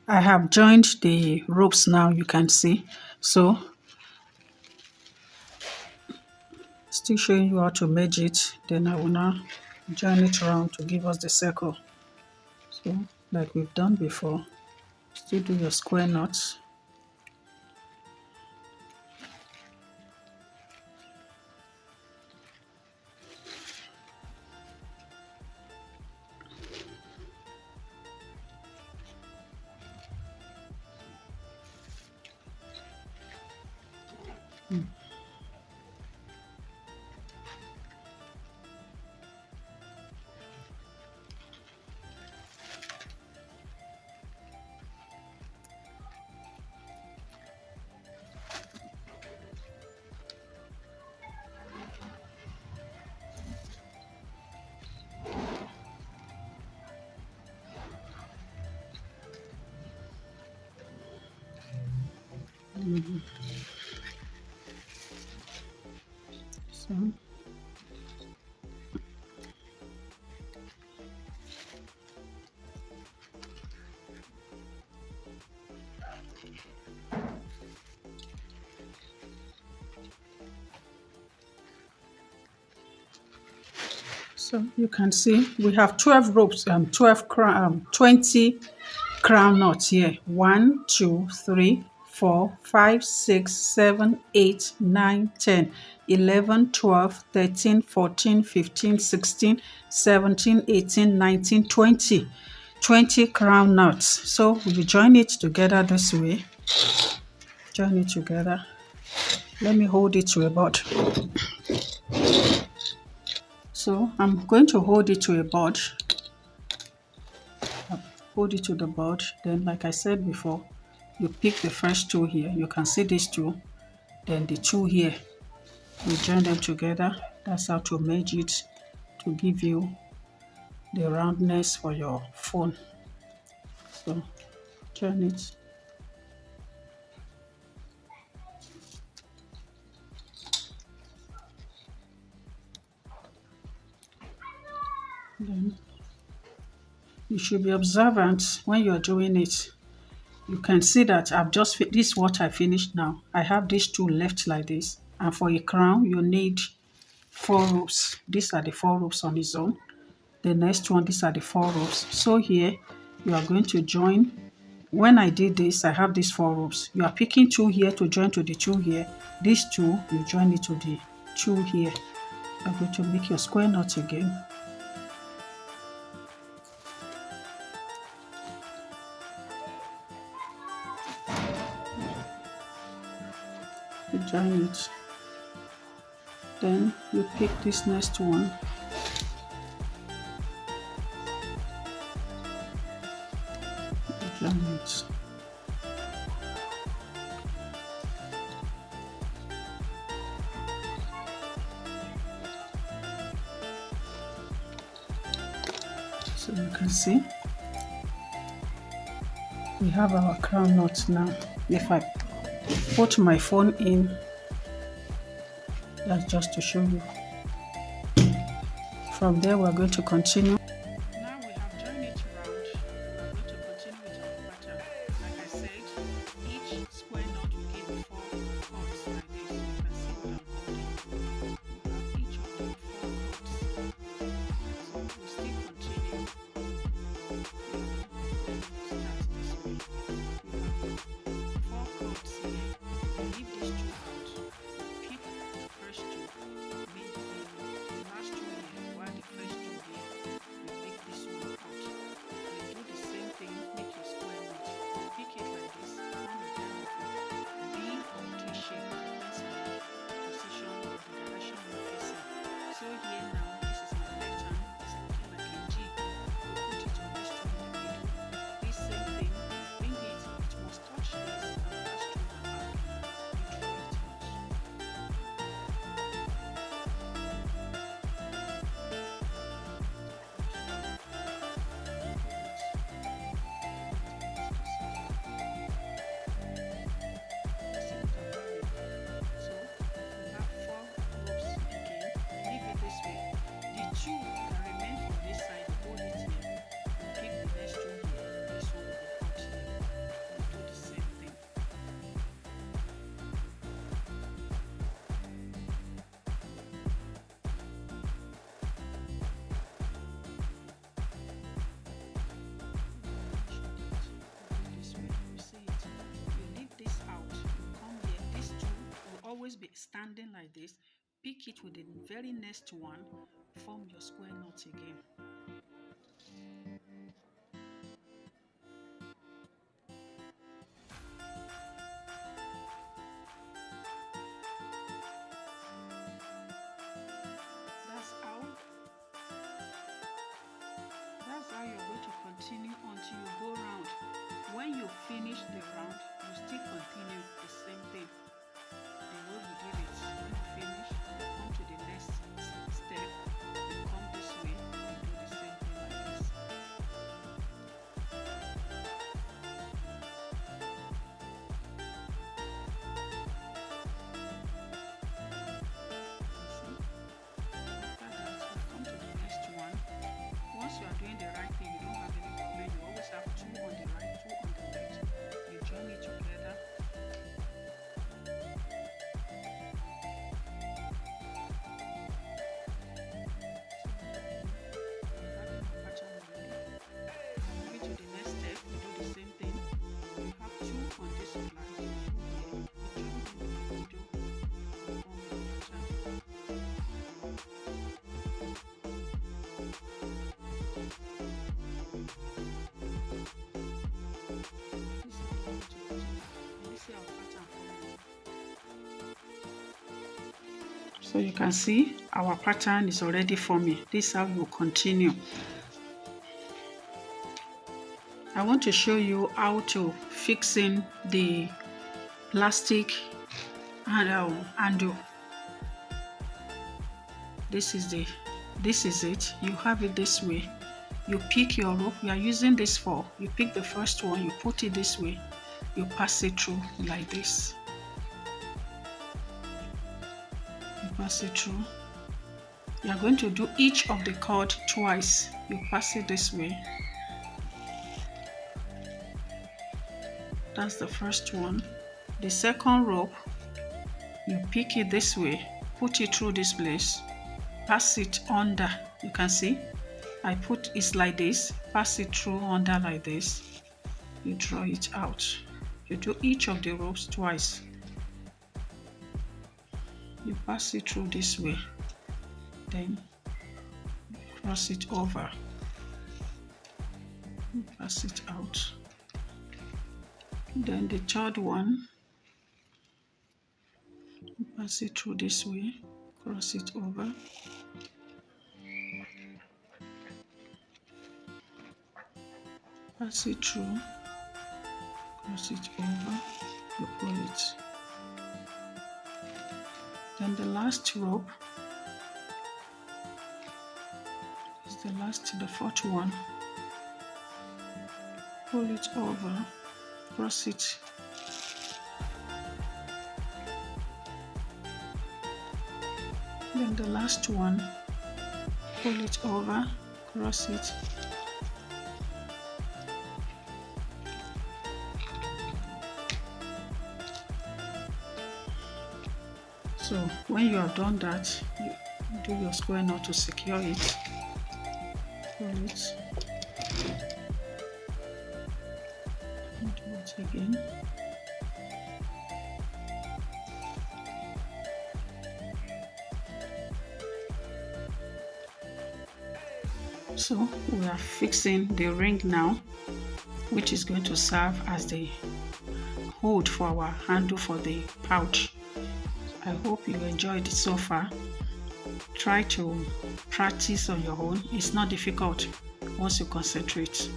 I have joined the ropes now, you can see. So still showing you how to merge it. Then I will now join it around to give us the circle. So like we've done before, still do your square knots. So So you can see we have 12 ropes, 20 crown knots here. 1, 2, 3, 4, 5, 6, 7, 8, 9, 10, 11, 12, 13, 14, 15, 16, 17, 18, 19, 20. 20 crown knots. So we join it together this way. Join it together. Let me hold it to a board. So I'm going to hold it to a board. Hold it to the board. Then, like I said before, you pick the first two here. You can see these two. Then the two here. You join them together. That's how to merge it to give you the roundness for your phone. So join it. Then you should be observant when you're doing it. You can see that I've just, this is what I finished now. I have these two left like this. And for a crown, you need 4 ropes. These are the 4 ropes on its own. The next one, these are the 4 ropes. So here, you are going to join. When I did this, I have these 4 ropes. You are picking 2 here to join to the 2 here. These 2, you join it to the 2 here. You are going to make your square knot again. You join it. Then you pick this next one. You join it. So you can see we have our crown knot now. If I put my phone in, that's just to show you. From there, we're going to continue. Now we have joined it round. We're going to continue with our pattern. Like I said, each square knot will give 4 cords like this. You can see what I'm holding. We have each of them 4 cords. So we'll still continue. Start this way. We have 4 cords here. We'll leave these 2 out. Pick the first 2. Make the last 2 here, while the first 2 here, we make this one out. We do the same thing, make your square knot. Pick it like this. When you get it, B or T shape depends on the position or the direction you're facing. So here now, this is my left hand. It's looking like a G. We put it on this 2 in the middle. standing like this, pick it with the very next one, form your square knot again. That's how you're going to continue until you go round. When you finish the round, you still continue the same thing. The way we did it. When you finish, you come to the next step. You come this way, you do the same thing like this. Once you are doing the right thing, you don't have any problem. You always have 2 on the right, 2 on the left. You join it together. Moving to the next step, you do the same thing. You have 2 on this side. You join in the middle, form your pattern. So you can see our pattern is already forming. This is how you continue. I want to show you how to fix in the plastic handle. This is it. You have it this way. You pick your rope. We are using this for. You pick the first one. You put it this way. You pass it through like this. You pass it through. You are going to do each of the cord twice. You pass it this way. That's the first one. The second rope, you pick it this way, put it through this place, pass it under. You can see I put it like this, pass it through under like this. You draw it out. You do each of the ropes twice. You pass it through this way, then cross it over. You pass it out. Then the third one, you pass it through this way, cross it over. Pass it through, cross it over, you pull it. Then the last rope is the fourth one. Pull it over, cross it. Then the last one, pull it over, cross it. So when you have done that, you do your square knot to secure it. Pull it. And do it again. So we are fixing the ring now, which is going to serve as the hold for our handle for the pouch. I hope you enjoyed it so far. Try to practice on your own. It's not difficult once you concentrate.